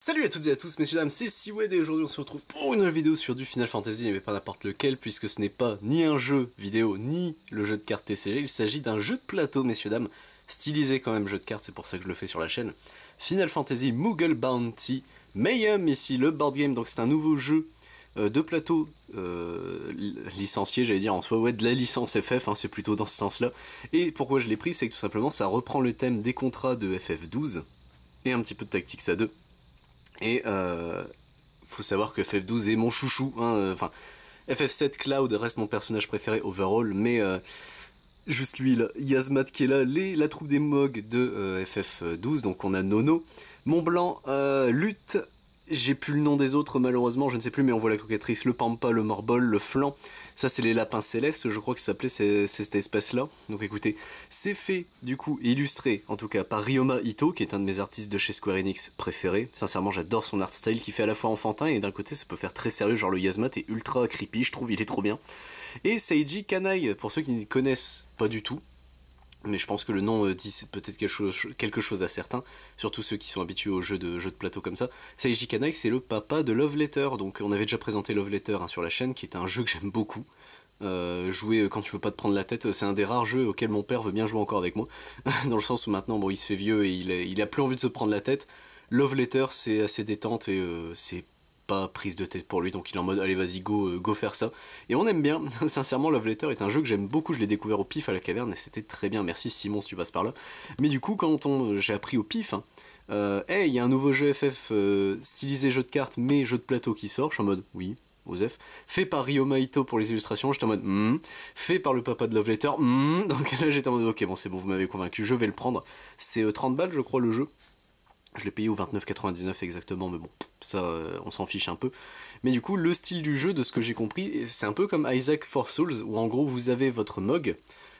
Salut à toutes et à tous, messieurs dames, c'est Siwed et aujourd'hui on se retrouve pour une nouvelle vidéo sur du Final Fantasy, mais pas n'importe lequel, puisque ce n'est pas ni un jeu vidéo, ni le jeu de cartes TCG, il s'agit d'un jeu de plateau, messieurs dames, stylisé quand même jeu de cartes, c'est pour ça que je le fais sur la chaîne. Final Fantasy Moogle Bounty Mayhem, ici le board game, donc c'est un nouveau jeu de plateau licencié, j'allais dire en soi, ouais, de la licence FF, hein, c'est plutôt dans ce sens-là. Et pourquoi je l'ai pris, c'est que tout simplement ça reprend le thème des contrats de FF12, et un petit peu de Tactics A2. Et faut savoir que FF12 est mon chouchou, hein, enfin FF7 Cloud reste mon personnage préféré overall, mais juste lui là, Yasmat qui est là, la troupe des Mogs de FF12, donc on a Nono, Mont Blanc, Lutte, j'ai plus le nom des autres malheureusement, je ne sais plus, mais on voit la cocatrice, le Pampa, le Morbol, le Flan, ça c'est les lapins célestes, je crois que ça s'appelait cette espèce là, donc écoutez, c'est fait du coup, illustré en tout cas par Ryoma Ito, qui est un de mes artistes de chez Square Enix préférés, sincèrement j'adore son art style qui fait à la fois enfantin et d'un côté ça peut faire très sérieux, genre le Yasmat est ultra creepy, je trouve il est trop bien, et Seiji Kanai, pour ceux qui ne connaissent pas du tout, mais je pense que le nom dit peut-être quelque chose à certains, surtout ceux qui sont habitués aux jeux de plateau comme ça. Seiji Kanai, c'est le papa de Love Letter, donc on avait déjà présenté Love Letter hein, sur la chaîne, qui est un jeu que j'aime beaucoup. Jouer quand tu veux pas te prendre la tête, c'est un des rares jeux auxquels mon père veut bien jouer encore avec moi, dans le sens où maintenant bon il se fait vieux et il a plus envie de se prendre la tête. Love Letter c'est assez détente et c'est pas prise de tête pour lui, donc il est en mode allez vas-y go faire ça, et on aime bien. Sincèrement Love Letter est un jeu que j'aime beaucoup, je l'ai découvert au pif à la caverne et c'était très bien, merci Simon si tu passes par là. Mais du coup quand j'ai appris au pif hein, hey il y a un nouveau jeu FF stylisé jeu de cartes mais jeu de plateau qui sort, je suis en mode oui Osef, fait par Ryoma Ito pour les illustrations, j'étais en mode fait par le papa de Love Letter, donc là j'étais en mode ok bon c'est bon vous m'avez convaincu, je vais le prendre, c'est 30 balles je crois le jeu. Je l'ai payé au 29,99 exactement, mais bon, ça, on s'en fiche un peu. Mais du coup, le style du jeu, de ce que j'ai compris, c'est un peu comme Isaac for Souls, où en gros, vous avez votre Mog,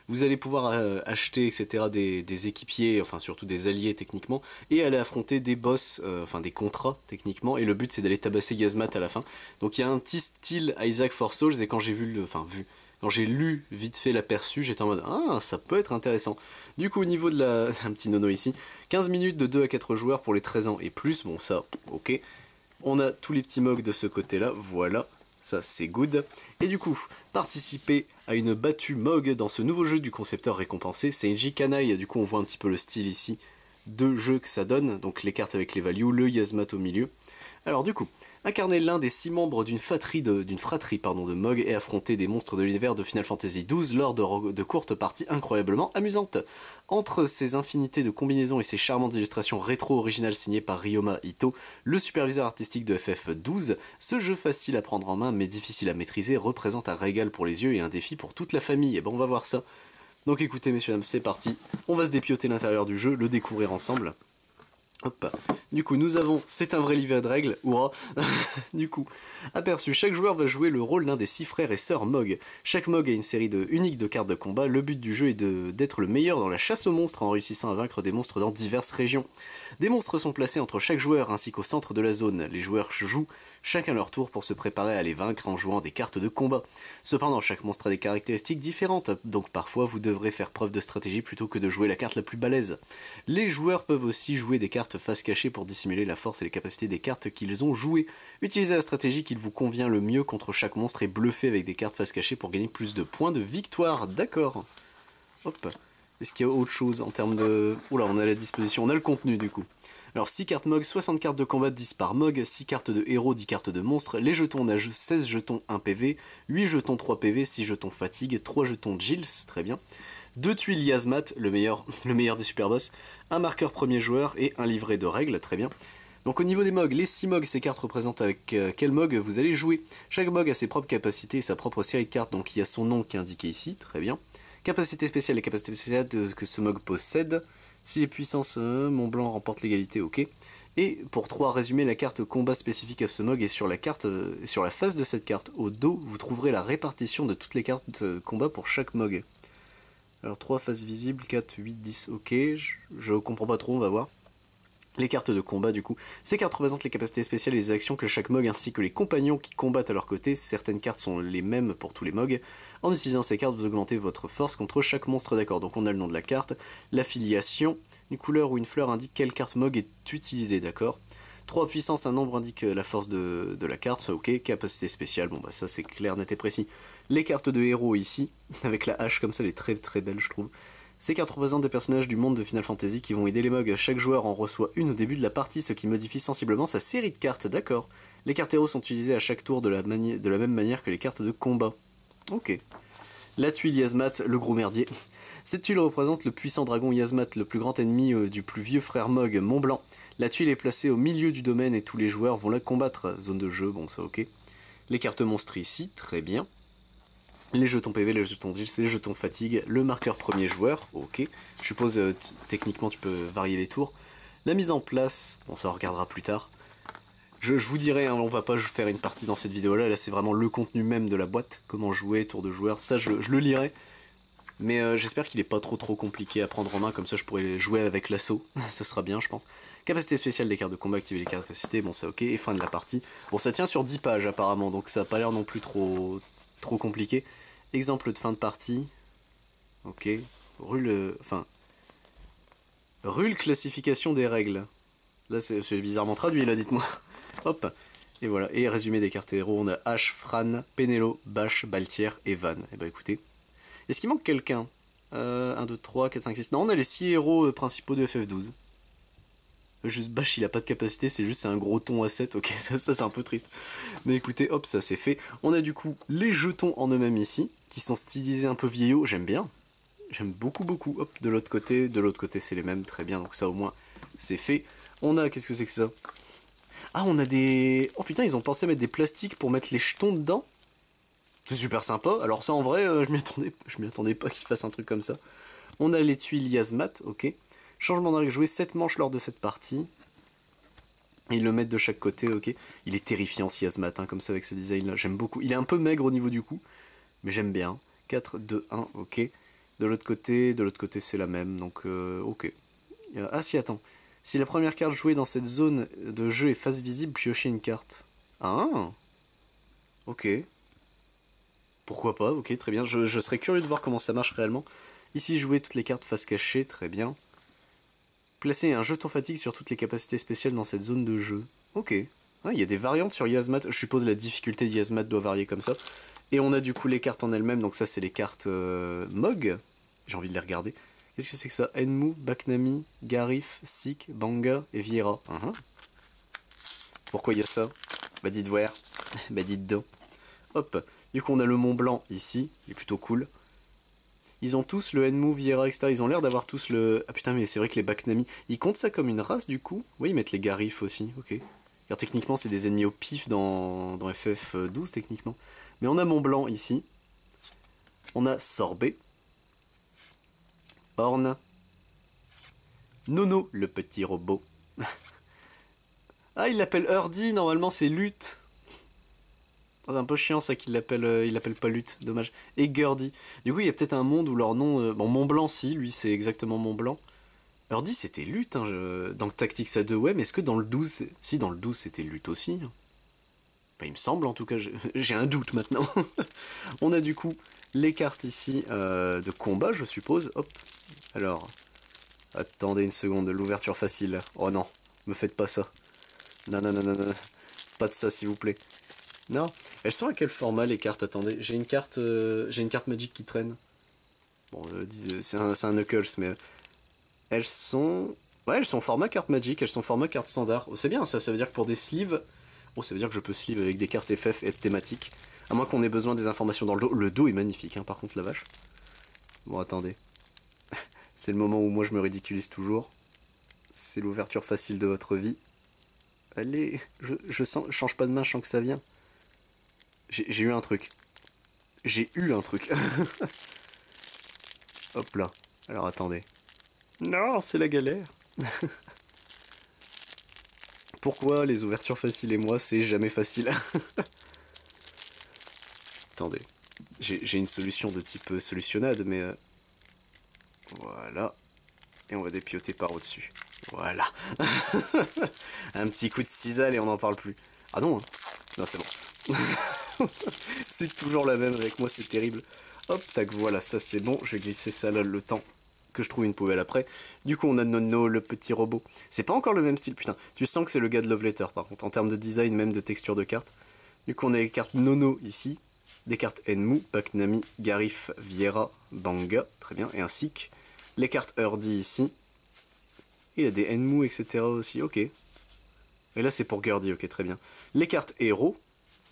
vous allez pouvoir acheter, etc., des équipiers, enfin surtout des alliés techniquement, et aller affronter des boss, enfin des contrats techniquement, et le but c'est d'aller tabasser Yasmat à la fin. Donc il y a un petit style Isaac for Souls, et quand j'ai quand j'ai lu vite fait l'aperçu, j'étais en mode ah ça peut être intéressant. Du coup au niveau de la... un petit nono ici, 15 minutes de 2 à 4 joueurs pour les 13 ans et plus, bon ça ok. On a tous les petits mogs de ce côté là, voilà, ça c'est good. Et du coup, participer à une battue mog dans ce nouveau jeu du concepteur récompensé, c'est Seiji Kanai, du coup on voit un petit peu le style ici de jeu que ça donne, donc les cartes avec les values, le Yasmat au milieu. Alors du coup, incarner l'un des 6 membres d'une fratrie de Mog et affronter des monstres de l'univers de Final Fantasy XII lors de courtes parties incroyablement amusantes. Entre ces infinités de combinaisons et ces charmantes illustrations rétro-originales signées par Ryoma Ito, le superviseur artistique de FF12, ce jeu facile à prendre en main mais difficile à maîtriser représente un régal pour les yeux et un défi pour toute la famille. Et bon, on va voir ça. Donc écoutez messieurs dames, c'est parti. On va se dépioter l'intérieur du jeu, le découvrir ensemble. Hop. Du coup, nous avons, c'est un vrai livret de règles, hurrah. Du coup, aperçu, chaque joueur va jouer le rôle d'un des 6 frères et sœurs Mog. Chaque Mog a une série unique de cartes de combat. Le but du jeu est d'être le meilleur dans la chasse aux monstres en réussissant à vaincre des monstres dans diverses régions. Des monstres sont placés entre chaque joueur ainsi qu'au centre de la zone. Les joueurs jouent chacun leur tour pour se préparer à les vaincre en jouant des cartes de combat. Cependant, chaque monstre a des caractéristiques différentes, donc parfois vous devrez faire preuve de stratégie plutôt que de jouer la carte la plus balèze. Les joueurs peuvent aussi jouer des cartes face cachée pour dissimuler la force et les capacités des cartes qu'ils ont jouées. Utilisez la stratégie qu'il vous convient le mieux contre chaque monstre et bluffez avec des cartes face cachée pour gagner plus de points de victoire. D'accord. Hop. Est-ce qu'il y a autre chose en termes de... Oula, on a la disposition, on a le contenu du coup. Alors 6 cartes Mog, 60 cartes de combat, 10 par Mog, 6 cartes de héros, 10 cartes de monstres, les jetons on a 16 jetons 1 PV, 8 jetons 3 PV, 6 jetons fatigue, 3 jetons Gilles, très bien, 2 tuiles Yasmat, le meilleur des super boss, un marqueur premier joueur et un livret de règles, très bien. Donc au niveau des Mog, les 6 Mog, ces cartes représentent avec quel Mog vous allez jouer. Chaque Mog a ses propres capacités et sa propre série de cartes, donc il y a son nom qui est indiqué ici, très bien. Capacité spéciale, les capacités spéciales que ce Mog possède. Si les puissances Mont Blanc remportent l'égalité, ok. Et pour 3, résumer la carte combat spécifique à ce Mog et sur la carte, sur la face de cette carte, au dos, vous trouverez la répartition de toutes les cartes combat pour chaque Mog. Alors 3 faces visibles, 4, 8, 10, ok. Je comprends pas trop, on va voir. Les cartes de combat du coup. Ces cartes représentent les capacités spéciales et les actions que chaque Mog ainsi que les compagnons qui combattent à leur côté. Certaines cartes sont les mêmes pour tous les Mog. En utilisant ces cartes, vous augmentez votre force contre chaque monstre, d'accord. Donc on a le nom de la carte, l'affiliation, une couleur ou une fleur indique quelle carte Mog est utilisée, d'accord. 3 puissance, un nombre indique la force de la carte, ça ok. Capacité spéciale, bon bah ça c'est clair, net et précis. Les cartes de héros ici, avec la hache comme ça, elle est très très belle je trouve. Ces cartes représentent des personnages du monde de Final Fantasy qui vont aider les mugs. Chaque joueur en reçoit une au début de la partie, ce qui modifie sensiblement sa série de cartes, d'accord. Les cartes héros sont utilisées à chaque tour de la même manière que les cartes de combat. Ok. La tuile Yasmat, le gros merdier. Cette tuile représente le puissant dragon Yasmat, le plus grand ennemi du plus vieux frère Mog, Mont Blanc. La tuile est placée au milieu du domaine et tous les joueurs vont la combattre. Zone de jeu, bon ça ok. Les cartes monstres ici, très bien. Les jetons PV, les jetons d'île, les jetons fatigue, le marqueur premier joueur, ok. Je suppose techniquement tu peux varier les tours. La mise en place, bon ça on regardera plus tard. Je vous dirai, hein, on va pas faire une partie dans cette vidéo là, c'est vraiment le contenu même de la boîte, comment jouer, tour de joueur, ça je le lirai. Mais j'espère qu'il est pas trop compliqué à prendre en main, comme ça je pourrais jouer avec l'assaut, ça sera bien je pense. Capacité spéciale des cartes de combat, activer les cartes de capacité, bon ça ok, et fin de la partie. Bon ça tient sur 10 pages apparemment, donc ça a pas l'air non plus trop compliqué. Exemple de fin de partie, ok, rule classification des règles. Là c'est bizarrement traduit là, dites-moi. Hop, et voilà, et résumé des cartes héros, on a Ash, Fran, Pénélo, Bash, Baltier et Van. Et bah écoutez, est-ce qu'il manque quelqu'un 1, 2, 3, 4, 5, 6, non on a les 6 héros principaux de FF12. Juste Bash il a pas de capacité, c'est juste un gros ton à 7, ok ça c'est un peu triste. Mais écoutez, hop ça c'est fait. On a du coup les jetons en eux-mêmes ici, qui sont stylisés un peu vieillots, j'aime bien. J'aime beaucoup. Hop, de l'autre côté c'est les mêmes, très bien, donc ça au moins c'est fait. On a, qu'est-ce que c'est que ça? Ah on a des... Oh putain ils ont pensé à mettre des plastiques pour mettre les jetons dedans. C'est super sympa, alors ça en vrai je m'y attendais pas qu'ils fassent un truc comme ça. On a les tuiles Yasmat, ok. Changement de règle, jouer 7 manches lors de cette partie. Et ils le mettent de chaque côté, ok. Il est terrifiant ce Yasmat, hein, comme ça avec ce design là, j'aime beaucoup. Il est un peu maigre au niveau du cou, mais j'aime bien. 4, 2, 1, ok. De l'autre côté c'est la même, donc ok. Ah si, attends. Si la première carte jouée dans cette zone de jeu est face visible, piochez une carte. Ah, ok. Pourquoi pas, ok, très bien. Je serais curieux de voir comment ça marche réellement. Ici, jouer toutes les cartes face cachée, très bien. Placer un jeton fatigue sur toutes les capacités spéciales dans cette zone de jeu. Ok. Ah, il y a des variantes sur Yasmat. Je suppose la difficulté de Yasmat doit varier comme ça. Et on a du coup les cartes en elles-mêmes. Donc ça, c'est les cartes Mog. J'ai envie de les regarder. Qu'est-ce que c'est que ça? Enmu, Baknami, Garif, Sik, Banga et Viera. Pourquoi il y a ça? Bah dites voir. Bah dites donc. Hop. Du coup, on a le Mont Blanc ici. Il est plutôt cool. Ils ont tous le Enmu, Viera, etc. Ils ont l'air d'avoir tous le... Ah putain, mais c'est vrai que les Baknami... Ils comptent ça comme une race, du coup? Oui, ils mettent les Garif aussi, ok. Car techniquement, c'est des ennemis au pif dans FF12, techniquement. Mais on a Mont Blanc, ici. On a Sorbet. Horn. Nono, le petit robot. Ah, il l'appelle Urdy, normalement c'est Lutte. C'est un peu chiant ça qu'il l'appelle, il l'appelle pas Lutte, dommage. Et Gurdy. Du coup il y a peut-être un monde où leur nom... bon, Mont Blanc si, lui c'est exactement Mont Blanc. Urdy c'était Lutte, hein, dans Tactics A2, ouais, mais est-ce que dans le 12... Si, dans le 12 c'était Lutte aussi. Enfin, il me semble en tout cas, j'ai un doute maintenant. On a du coup les cartes ici de combat, je suppose. Hop, alors... Attendez une seconde, l'ouverture facile. Oh non, me faites pas ça. Non. Pas de ça s'il vous plaît. Non, elles sont à quel format les cartes? Attendez, j'ai une carte Magic qui traîne. Bon, c'est un Knuckles, mais elles sont... Ouais, elles sont format carte Magic, elles sont format carte standard. Oh, c'est bien ça, ça veut dire que pour des sleeves... Oh, ça veut dire que je peux sleeve avec des cartes FF et thématiques. À moins qu'on ait besoin des informations dans le dos. Le dos est magnifique, hein, par contre, la vache. Bon, attendez. C'est le moment où moi je me ridiculise toujours. C'est l'ouverture facile de votre vie. Allez, je change pas de main, je sens que ça vient. J'ai eu un truc. J'ai eu un truc. Hop là. Alors attendez. Non, c'est la galère. Pourquoi les ouvertures faciles et moi, c'est jamais facile? Attendez. J'ai une solution de type solutionnade, mais... Voilà. Et on va dépioter par au-dessus. Voilà. Un petit coup de cisaille et on n'en parle plus. Ah non, hein. Non, c'est bon. C'est toujours la même avec moi, c'est terrible. Hop, tac, voilà, ça c'est bon. Je vais glisser ça là le temps que je trouve une poubelle après. Du coup, on a Nono, le petit robot. C'est pas encore le même style, putain. Tu sens que c'est le gars de Love Letter, par contre, en termes de design, même de texture de carte. Du coup, on a les cartes Nono ici, des cartes Enmu, Paknami, Garif, Viera, Banga, très bien, et un Sik. Les cartes Urdi ici. Il y a des Enmu, etc. aussi, ok. Et là, c'est pour Gurdy, ok, très bien. Les cartes Héros,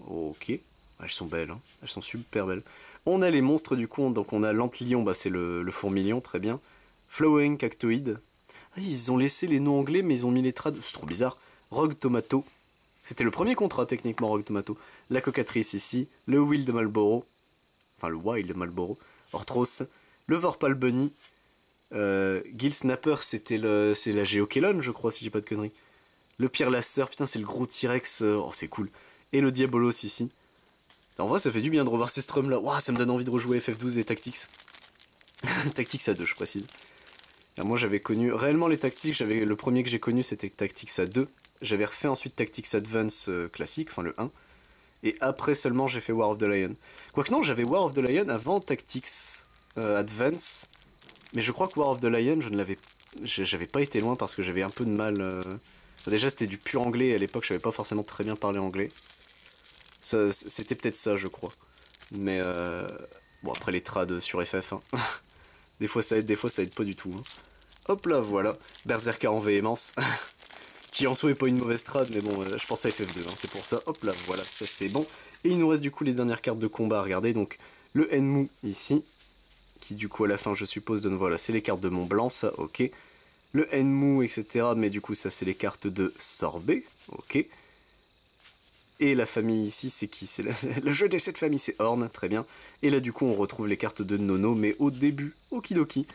ok. Elles sont belles, hein. Elles sont super belles. On a les monstres du coup, donc on a l'Antlion, bah c'est le fourmilion, très bien. Flowering Cactoid. Ah, ils ont laissé les noms anglais, mais ils ont mis les trades, c'est trop bizarre. Rogue Tomato. C'était le premier contrat techniquement, Rogue Tomato. La Cocatrice ici, le Wild de Marlboro. Enfin, le Wild de Marlboro. Orthros. Le Vorpal Bunny. Gil Snapper, c'est la Geokelon, je crois, si j'ai pas de conneries. Le Pierre Laster, putain, c'est le gros T-Rex, oh, c'est cool. Et le Diabolos ici. En vrai, ça fait du bien de revoir ces strums là. Waouh, ça me donne envie de rejouer FF12 et Tactics. Tactics à 2, je précise. Alors moi, j'avais connu réellement les Tactics. Le premier que j'ai connu, c'était Tactics à 2. J'avais refait ensuite Tactics Advance classique, enfin le 1. Et après seulement, j'ai fait War of the Lion. Quoique non, j'avais War of the Lion avant Tactics Advance. Mais je crois que War of the Lion, j'avais pas été loin parce que j'avais un peu de mal. Déjà, c'était du pur anglais. Et à l'époque, je savais pas forcément très bien parler anglais. C'était peut-être ça, je crois. Mais bon, après les trades sur FF, hein. Des fois ça aide pas du tout. Hein. Hop là, voilà. Berserker en véhémence. Qui en soi est pas une mauvaise trad, mais bon, je pense à FF2, hein, c'est pour ça. Hop là, voilà, ça c'est bon. Et il nous reste du coup les dernières cartes de combat, regardez. Donc le Enmu ici, qui du coup à la fin, je suppose, donne, voilà, c'est les cartes de Mont Blanc, ça, ok. Le Enmu, etc. Mais du coup, ça c'est les cartes de Sorbet, ok. Et la famille ici, c'est qui? C'est le jeu de cette famille, c'est Horn, très bien. Et là, du coup, on retrouve les cartes de Nono, mais au début, okidoki.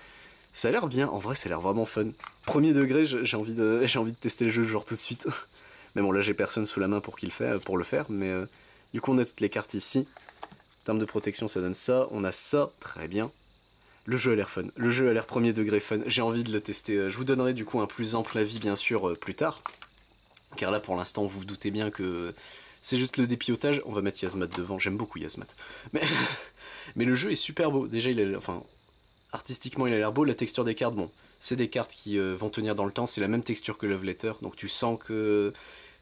Ça a l'air bien, en vrai, ça a l'air vraiment fun. Premier degré, j'ai envie de tester le jeu genre tout de suite. Mais bon, là, j'ai personne sous la main pour le faire, mais du coup, on a toutes les cartes ici. En termes de protection, ça donne ça. On a ça, très bien. Le jeu a l'air fun. Le jeu a l'air premier degré fun. J'ai envie de le tester. Je vous donnerai du coup un plus ample avis, bien sûr, plus tard. Car là, pour l'instant, vous vous doutez bien que c'est juste le dépiautage. On va mettre Yasmat devant. J'aime beaucoup Yasmat. Mais le jeu est super beau. Déjà, enfin, artistiquement, il a l'air beau. La texture des cartes, bon, c'est des cartes qui vont tenir dans le temps. C'est la même texture que Love Letter. Donc tu sens que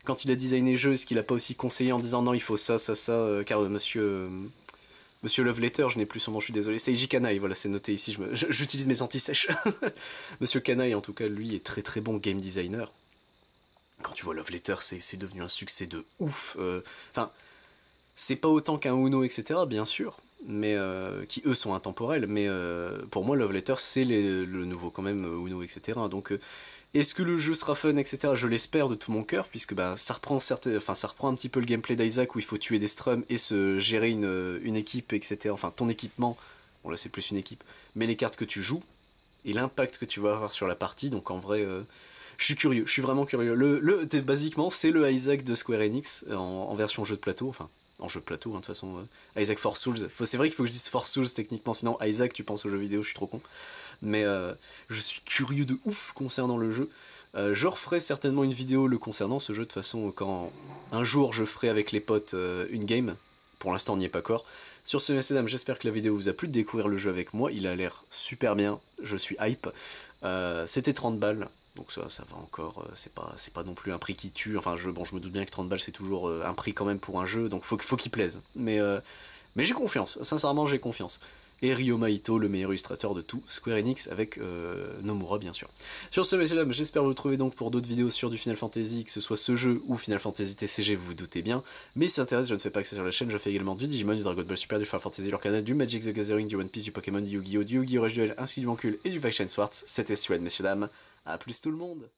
quand il a designé le jeu, est-ce qu'il a pas aussi conseillé en disant non, il faut ça, car Monsieur Love Letter, je n'ai plus son nom, je suis désolé. Seiji Kanai, voilà, c'est noté ici. J'utilise mes anti-sèches. Monsieur Kanai, en tout cas, lui est très très bon game designer. Quand tu vois Love Letter, c'est devenu un succès de ouf. Enfin, c'est pas autant qu'un Uno, etc., bien sûr, mais qui eux sont intemporels. Mais pour moi, Love Letter, c'est le nouveau quand même Uno, etc. Donc, est-ce que le jeu sera fun, etc. Je l'espère de tout mon cœur, puisque bah, ça reprend un petit peu le gameplay d'Isaac où il faut tuer des strums et se gérer une équipe, etc. Enfin, ton équipement. Bon là, c'est plus une équipe, mais les cartes que tu joues et l'impact que tu vas avoir sur la partie. Donc en vrai. Je suis curieux, je suis vraiment curieux. Basiquement, c'est le Isaac de Square Enix en version jeu de plateau, enfin, en jeu de plateau, hein, de toute façon. Isaac Force Souls. C'est vrai qu'il faut que je dise Force Souls techniquement, sinon Isaac, tu penses aux jeux vidéo, je suis trop con. Mais je suis curieux de ouf concernant le jeu. Je referai certainement une vidéo le concernant, ce jeu, de toute façon, quand un jour je ferai avec les potes une game. Pour l'instant, on n'y est pas encore. Sur ce, messieurs dames, j'espère que la vidéo vous a plu de découvrir le jeu avec moi. Il a l'air super bien, je suis hype. C'était 30 balles. Donc ça va encore, c'est pas non plus un prix qui tue, enfin je me doute bien que 30 balles c'est toujours un prix quand même pour un jeu, donc faut qu'il plaise. Mais j'ai confiance, sincèrement j'ai confiance. Et Ryoma Ito, le meilleur illustrateur de tout Square Enix, avec Nomura bien sûr. Sur ce, messieurs dames, j'espère vous retrouver donc pour d'autres vidéos sur du Final Fantasy, que ce soit ce jeu ou Final Fantasy TCG, vous vous doutez bien. Mais si ça intéresse, je ne fais pas que ça sur la chaîne, je fais également du Digimon, du Dragon Ball Super, du Final Fantasy, leur canal, du Magic the Gathering, du One Piece, du Pokémon, du Yu-Gi-Oh, du Yu-Gi-Oh! Rush Duel, ainsi du Vancule et du Vaction Swartz. C'était Suen, messieurs dames. À plus tout le monde.